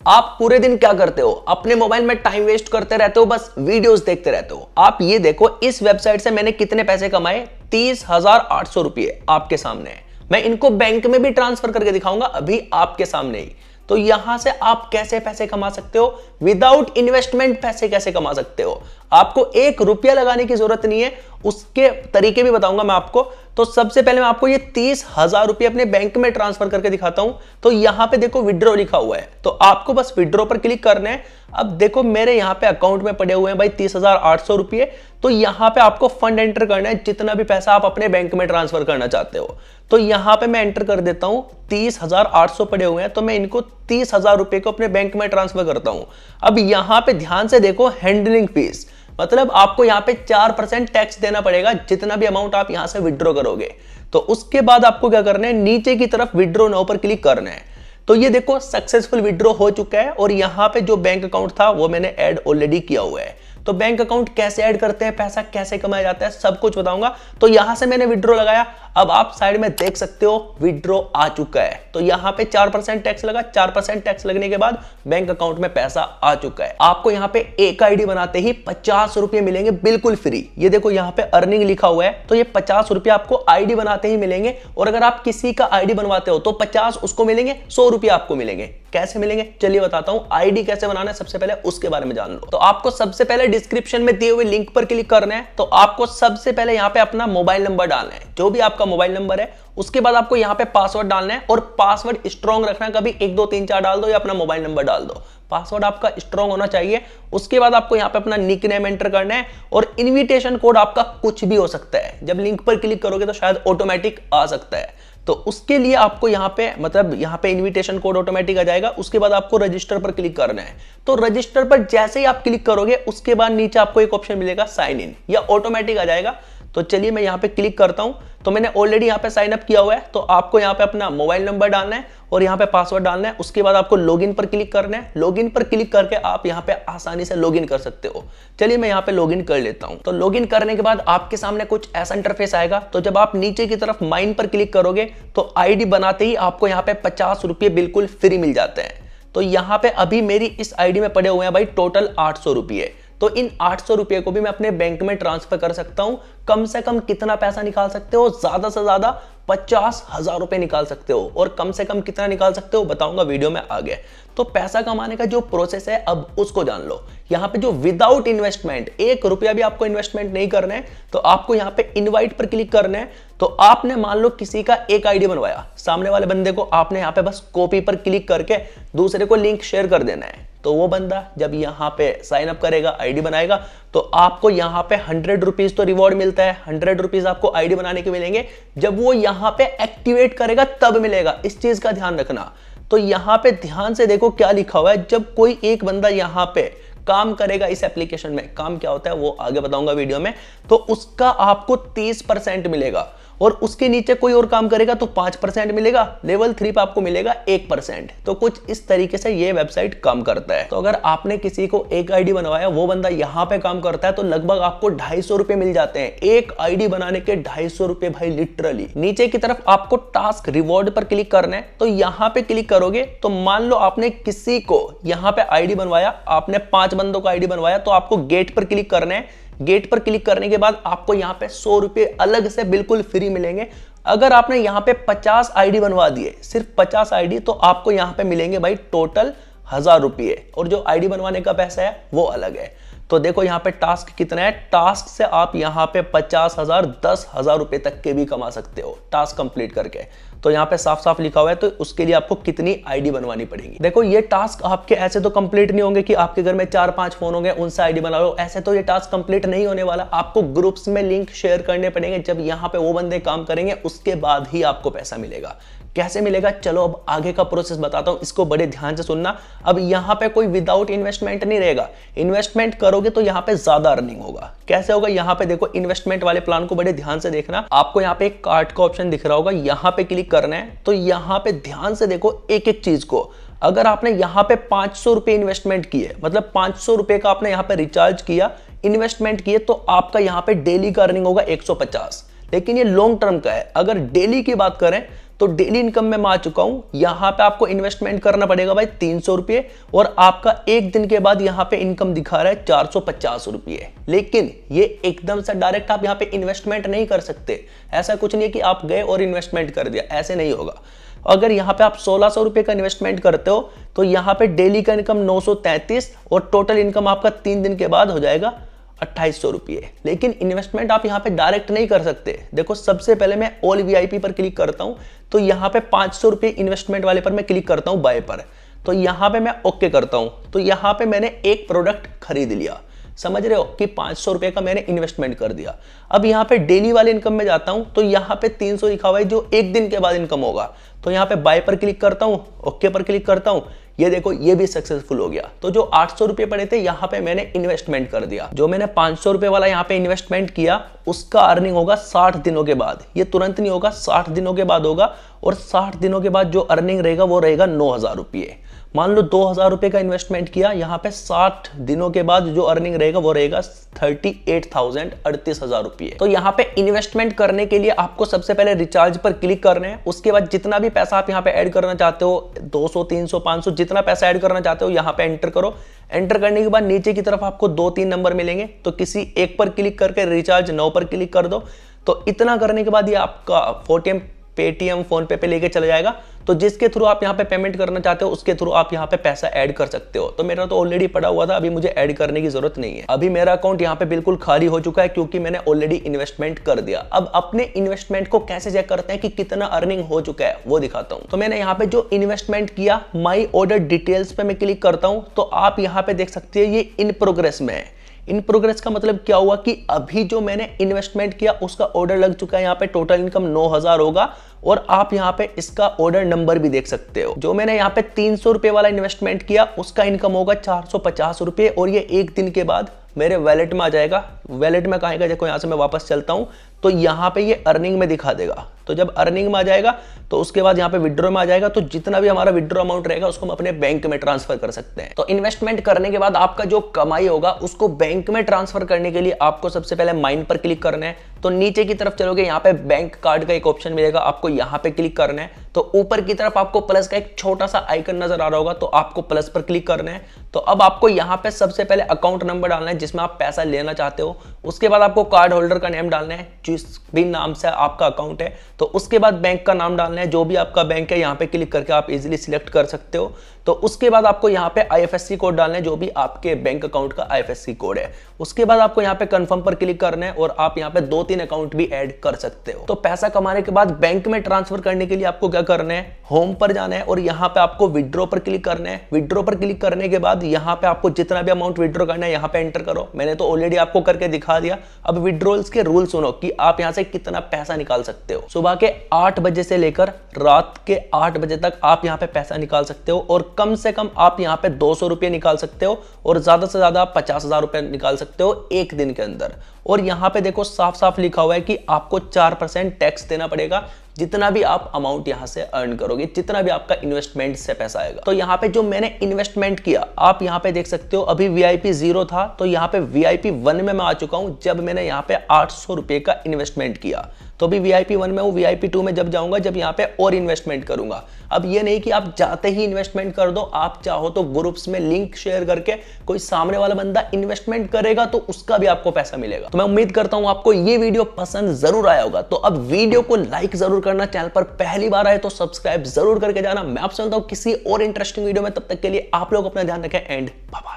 आप पूरे दिन क्या करते हो? अपने मोबाइल में टाइम वेस्ट करते रहते हो, बस वीडियोस देखते रहते हो। आप ये देखो, इस वेबसाइट से मैंने कितने पैसे कमाए, 30,800 रुपये आपके सामने है। मैं इनको बैंक में भी ट्रांसफर करके दिखाऊंगा अभी आपके सामने ही। तो यहां से आप कैसे पैसे कमा सकते हो, विदाउट इन्वेस्टमेंट पैसे कैसे कमा सकते हो। आपको 1 रुपया लगाने की जरूरत नहीं है, उसके तरीके भी बताऊंगा मैं आपको। तो सबसे पहले मैं आपको ये 30,000 रुपये अपने बैंक में ट्रांसफर करके दिखाता हूं। तो यहां पे देखो विड्रॉ लिखा हुआ है, तो आपको बस विड्रॉ पर क्लिक करना है। अब देखो मेरे यहां पे अकाउंट में पड़े हुए हैं भाई 30,800 रुपये। तो यहां पे आपको फंड एंटर करना है, जितना भी पैसा आप अपने बैंक में ट्रांसफर करना चाहते हो। तो यहां पे मैं एंटर कर देता हूं, 30,800 पड़े हुए हैं, तो मैं इनको 30,000 रुपये को अपने बैंक में ट्रांसफर करता हूं। अब यहां पे ध्यान से देखो, हैंडलिंग फीस, मतलब आपको यहां पे 4% टैक्स देना पड़ेगा जितना भी अमाउंट आप यहां से विड्रॉ करोगे। तो उसके बाद आपको क्या करना है, नीचे की तरफ विड्रॉ नाउ पर क्लिक करना है। तो ये देखो सक्सेसफुल विड्रॉ हो चुका है, और यहां पे जो बैंक अकाउंट था वो मैंने ऐड ऑलरेडी किया हुआ है। तो बैंक अकाउंट कैसे ऐड करते हैं, पैसा कैसे कमाया जाता है, सब कुछ बताऊंगा। तो यहां से मैंने विड्रॉ लगाया, अब आप साइड में देख सकते हो विड्रॉ आ चुका है। तो यहां पे 4% टैक्स लगा, 4% टैक्स लगने के बाद बैंक अकाउंट में पैसा आ चुका है। आपको यहां पे एक आईडी बनाते ही 50 रुपए मिलेंगे बिल्कुल फ्री। ये देखो यहां पे अर्निंग लिखा हुआ है, तो ये 50 रुपए आपको आईडी बनाते ही मिलेंगे। और अगर आप किसी का आईडी बनवाते हो तो 50 उसको मिलेंगे, 100 रुपए आपको मिलेंगे। कैसे मिलेंगे चलिए बताता हूं। आईडी कैसे बनाना है सबसे पहले उसके बारे में जान लो। तो आपको सबसे पहले डिस्क्रिप्शन में दिए हुए लिंक पर क्लिक करना है। तो आपको सबसे पहले यहां पे अपना मोबाइल नंबर डालना है, जो भी आपका मोबाइल नंबर है। उसके बाद आपको यहां पे पासवर्ड डालना है, और पासवर्ड स्ट्रॉन्ग रखना है, कभी 1 2 3 4 डाल दो या अपना मोबाइल नंबर डाल दो। पासवर्ड आपका स्ट्रॉन्ग होना चाहिए। उसके बाद आपको यहां पे अपना निक नेम एंटर करना है, और इनविटेशन कोड आपका कुछ भी हो सकता है। जब लिंक पर क्लिक करोगे तो शायद ऑटोमेटिक आ सकता है। तो उसके लिए आपको यहां पे मतलब यहां पे इनविटेशन कोड ऑटोमेटिक आ जाएगा। उसके बाद आपको रजिस्टर पर क्लिक करना है। तो रजिस्टर पर जैसे ही आप क्लिक करोगे उसके बाद नीचे आपको एक ऑप्शन मिलेगा साइन इन, या ऑटोमेटिक आ जाएगा। तो चलिए मैं यहां पे क्लिक करता हूं। तो मैंने ऑलरेडी यहां पे साइन अप किया हुआ है। तो आपको यहां पे अपना मोबाइल नंबर डालना है और यहां पे पासवर्ड डालना है। उसके बाद आपको लॉगिन पर क्लिक करना है। लॉगिन पर क्लिक करके आप यहां पे आसानी से लॉगिन कर सकते हो। चलिए मैं यहां पे लॉगिन कर लेता हूं। तो लॉगिन करने के बाद आपके सामने कुछ ऐसा इंटरफेस आएगा। तो जब आप नीचे की तरफ माइन पर क्लिक करोगे तो आईडी बनाते ही आपको यहां पे 50 रुपये बिल्कुल फ्री मिल जाते हैं। तो यहां पे अभी मेरी इस आईडी में पड़े हुए हैं भाई टोटल 800 रुपये। तो इन 800 रुपये को भी मैं अपने बैंक में ट्रांसफर कर सकता हूं। कम से कम कितना पैसा निकाल सकते हो, ज्यादा से ज्यादा 50,000 रुपए निकाल सकते हो। और कम से कम कितना निकाल सकते हो बताऊंगा वीडियो में आगे। तो पैसा कमाने का जो प्रोसेस है अब उसको जान लो। यहां पे जो विदाउट इन्वेस्टमेंट, 1 रुपया भी आपको इन्वेस्टमेंट नहीं करना है। तो आपको यहां पे इनवाइट पर क्लिक करना है। तो आपने मान लो किसी का एक आईडी बनवाया, सामने वाले बंदे को आपने यहां पे बस कॉपी पर क्लिक करके दूसरे को लिंक शेयर कर देना है। तो वो बंदा जब यहां पे साइन अप करेगा, आईडी बनाएगा, तो आपको यहां पे 100 रुपीज तो रिवॉर्ड मिलता है। 100 रुपीज आपको आईडी बनाने के मिलेंगे। जब वो यहां पे एक्टिवेट करेगा तब मिलेगा, इस चीज का ध्यान रखना। तो यहां पे ध्यान से देखो क्या लिखा हुआ है। जब कोई एक बंदा यहां पे काम करेगा इस एप्लीकेशन में, काम क्या होता है वो आगे बताऊंगा वीडियो में, तो उसका आपको 30% मिलेगा। और उसके नीचे कोई और काम करेगा तो 5% मिलेगा। लेवल 3 पे आपको मिलेगा 1%। तो कुछ इस तरीके से ये वेबसाइट काम करता है। तो अगर आपने किसी को एक आईडी बनवाया, वो बंदा यहां पे काम करता है, तो लगभग आपको 250 रुपए मिल जाते हैं। एक आईडी बनाने के 250 रुपए भाई, लिटरली। नीचे की तरफ आपको टास्क रिवॉर्ड पर क्लिक करना है। तो यहां पे क्लिक करोगे तो मान लो आपने किसी को यहां पे आईडी बनवाया, आपने 5 बंदों को आईडी बनवाया, तो आपको गेट पर क्लिक करना है। गेट पर क्लिक करने के बाद आपको यहां पे 100 रुपए अलग से बिल्कुल फ्री मिलेंगे। अगर आपने यहां पे 50 आईडी बनवा दिए, सिर्फ 50 आईडी, तो आपको यहां पे मिलेंगे भाई टोटल 1000 रुपये। और जो आईडी बनवाने का पैसा है वो अलग है। तो देखो यहां पे टास्क कितना है। टास्क से आप यहां पे 50,000 10,000 रुपए तक के भी कमा सकते हो टास्क कंप्लीट करके। तो यहां पे साफ साफ लिखा हुआ है। तो उसके लिए आपको कितनी आईडी बनवानी पड़ेगी। देखो ये टास्क आपके ऐसे तो कंप्लीट नहीं होंगे कि आपके घर में 4-5 फोन होंगे उनसे आईडी बना लो। ऐसे तो ये टास्क कंप्लीट नहीं होने वाला। आपको ग्रुप्स में लिंक शेयर करने पड़ेंगे। जब यहां पे वो बंदे काम करेंगे उसके बाद ही आपको पैसा मिलेगा। कैसे मिलेगा चलो अब आगे का प्रोसेस बताता हूं, इसको बड़े ध्यान से सुनना। अब यहां पे कोई विदाउट इन्वेस्टमेंट नहीं रहेगा। इन्वेस्टमेंट करोगे तो यहां पे ज्यादा अर्निंग होगा। कैसे होगा, यहां पे देखो इन्वेस्टमेंट वाले प्लान को बड़े ध्यान से देखना। आपको यहां पे एक कार्ड का ऑप्शन दिख रहा होगा, यहां पे क्लिक करना है। तो यहां पे ध्यान से देखो एक एक चीज को। अगर आपने यहां पे 500 रुपए इन्वेस्टमेंट किए, मतलब 500 रुपए का आपने यहां पे रिचार्ज किया, इन्वेस्टमेंट किए, तो आपका यहां पे डेली का अर्निंग होगा 150। लेकिन ये लॉन्ग टर्म का है। अगर डेली की बात करें तो डेली इनकम में मैं आ चुका हूं। यहां पे आपको इन्वेस्टमेंट करना पड़ेगा भाई 300 रुपये, और आपका एक दिन के बाद यहां पे इनकम दिखा रहा है 450 रुपये। लेकिन ये एकदम से डायरेक्ट आप यहां पे इन्वेस्टमेंट नहीं कर सकते। ऐसा कुछ नहीं है कि आप गए और इन्वेस्टमेंट कर दिया, ऐसे नहीं होगा। अगर यहां पे आप 1600 रुपये का इन्वेस्टमेंट करते हो तो यहां पे डेली का इनकम 933 और टोटल इनकम आपका 3 दिन के बाद हो जाएगा 2800 रुपये। लेकिन इन्वेस्टमेंट आप यहां पे डायरेक्ट नहीं कर सकते। देखो, सबसे पहले मैं ऑल वीआईपी पर क्लिक करता हूं, तो यहां पे 500 रुपये इन्वेस्टमेंट वाले पर मैं क्लिक करता हूं, बाय पर। तो यहां पे मैं ओके करता हूं, तो यहां पे मैंने एक प्रोडक्ट खरीद लिया। समझ रहे हो कि 500 रुपये का मैंने इन्वेस्टमेंट कर दिया। अब यहाँ पे डेली वाले इनकम में जाता हूं, तो यहाँ पे 300 लिखा हुआ है जो एक दिन के बाद इनकम होगा। तो यहाँ पे बाय पर क्लिक करता हूं, ओके पर क्लिक करता हूं, ये देखो ये भी सक्सेसफुल हो गया। तो जो 800 रुपये पड़े थे यहाँ पे मैंने इन्वेस्टमेंट कर दिया। जो मैंने 500 रुपये वाला यहाँ पे इन्वेस्टमेंट किया उसका अर्निंग होगा 60 दिनों के बाद। ये तुरंत नहीं होगा, 60 दिनों के बाद होगा। और 60 दिनों के बाद जो अर्निंग रहेगा वो रहेगा 9000 रुपये। मान लो 2000 रुपये का इन्वेस्टमेंट किया, यहाँ पे 60 दिनों के बाद जो अर्निंग रहेगा वो रहेगा 38,000 रुपये। तो यहाँ पे इन्वेस्टमेंट करने के लिए आपको सबसे पहले रिचार्ज पर क्लिक करना है। उसके बाद जितना भी पैसा आप यहाँ पे ऐड करना चाहते हो, 200, 300, 500, जितना पैसा ऐड करना चाहते हो यहाँ पे एंटर करो। एंटर करने के बाद नीचे की तरफ आपको 2-3 नंबर मिलेंगे, तो किसी एक पर क्लिक करके रिचार्ज नाउ पर क्लिक कर दो। तो इतना करने के बाद ये आपका पेटीएम, फोन पे लेके चला जाएगा। तो जिसके थ्रू आप यहाँ पे पेमेंट करना चाहते हो उसके थ्रू आप यहाँ पे पैसा ऐड कर सकते हो। तो मेरा तो ऑलरेडी पड़ा हुआ था, अभी मुझे ऐड करने की जरूरत नहीं है। अभी मेरा अकाउंट यहाँ पे बिल्कुल खाली हो चुका है क्योंकि मैंने ऑलरेडी इन्वेस्टमेंट कर दिया। अब अपने इन्वेस्टमेंट को कैसे चेक करते हैं कि कितना अर्निंग हो चुका है वो दिखाता हूँ। तो मैंने यहाँ पे जो इन्वेस्टमेंट किया, माई ऑर्डर डिटेल्स पे मैं क्लिक करता हूँ, तो आप यहाँ पे देख सकते हैं ये इन प्रोग्रेस में है। इन प्रोग्रेस का मतलब क्या हुआ कि अभी जो मैंने इन्वेस्टमेंट किया उसका ऑर्डर लग चुका है। यहाँ पे टोटल इनकम 9000 होगा, और आप यहाँ पे इसका ऑर्डर नंबर भी देख सकते हो। जो मैंने यहाँ पे 300 रुपये वाला इन्वेस्टमेंट किया उसका इनकम होगा 450 रुपये, और ये एक दिन के बाद मेरे वैलेट में आ जाएगा। वैलेट में कहाँ, देखो यहाँ से मैं वापस चलता हूँ तो यहाँ पे ये अर्निंग में दिखा देगा। तो जब अर्निंग में आ जाएगा तो उसके बाद यहाँ पे विड्रॉ में आ जाएगा। तो जितना भी हमारा विड्रॉ अमाउंट रहेगा उसको हम अपने बैंक में ट्रांसफर कर सकते हैं। तो इन्वेस्टमेंट करने के बाद आपका जो कमाई होगा उसको बैंक में ट्रांसफर करने के लिए आपको सबसे पहले माइन पर क्लिक करना है। तो नीचे की तरफ चलोगे, यहाँ पे बैंक कार्ड का एक ऑप्शन मिलेगा, आपको यहाँ पे क्लिक करना है। तो ऊपर की तरफ आपको प्लस का एक छोटा सा आइकन नजर आ रहा होगा, तो आपको प्लस पर क्लिक करना है। तो अब आपको यहाँ पे सबसे पहले अकाउंट नंबर डालना है जिसमें आप पैसा लेना चाहते हो। उसके बाद आपको कार्ड होल्डर का नेम डालना है, जिस भी नाम से आपका अकाउंट है। तो उसके बाद बैंक का नाम डालना है, जो भी आपका बैंक है यहाँ पे क्लिक करके आप इजीली सिलेक्ट कर सकते हो। तो उसके बाद आपको यहाँ पे आईएफएससी कोड डालना है, जो भी आपके बैंक अकाउंट का आईएफएससी कोड है। उसके बाद आपको यहाँ पे कंफर्म पर क्लिक करना है, और आप यहाँ पे 2-3 अकाउंट भी ऐड कर सकते हो। तो पैसा कमाने के बाद बैंक में ट्रांसफर करने के लिए आपको क्या करना है, होम पर जाना है और यहाँ पे आपको विड्रॉ पर क्लिक करना है। विड्रॉ पर क्लिक करने के बाद यहाँ पे आपको जितना भी अमाउंट विड्रॉ करना है यहाँ पे एंटर करो। मैंने तो ऑलरेडी आपको करके दिखा दिया। अब विड्रॉल्स के रूल सुनो कि आप यहाँ से कितना पैसा निकाल सकते हो। सुबह के 8 बजे से लेकर रात के 8 बजे तक आप यहाँ पे पैसा निकाल सकते हो, और कम से कम आप यहाँ पे 200 रुपये निकाल सकते हो, और ज्यादा से ज्यादा 50,000 रुपये निकाल सकते हो एक दिन के अंदर। और यहाँ पे देखो साफ साफ लिखा हुआ है कि आपको 4% टैक्स देना पड़ेगा जितना भी आप अमाउंट यहां से अर्न करोगे, जितना भी आपका इन्वेस्टमेंट से पैसा आएगा। तो यहाँ पे जो मैंने इन्वेस्टमेंट किया आप यहाँ पे देख सकते हो, अभी VIP 0 था, तो यहाँ पे VIP 1 में मैं आ चुका हूं जब मैंने यहाँ पे 800 रुपये का इन्वेस्टमेंट किया। तो अभी VIP 1 में हूँ, VIP 2 में जब जाऊंगा जब यहाँ पे और इन्वेस्टमेंट करूंगा। अब ये नहीं कि आप जाते ही इन्वेस्टमेंट कर दो, आप चाहो तो ग्रुप्स में लिंक शेयर करके कोई सामने वाला बंदा इन्वेस्टमेंट करेगा तो उसका भी आपको पैसा मिलेगा। तो मैं उम्मीद करता हूं आपको ये वीडियो पसंद जरूर आया होगा। तो अब वीडियो को लाइक जरूर करना, चैनल पर पहली बार आए तो सब्सक्राइब जरूर करके जाना। मैं आपसे मिलता हूं किसी और इंटरेस्टिंग वीडियो में, तब तक के लिए आप लोग अपना ध्यान रखें एंड बाय बाय।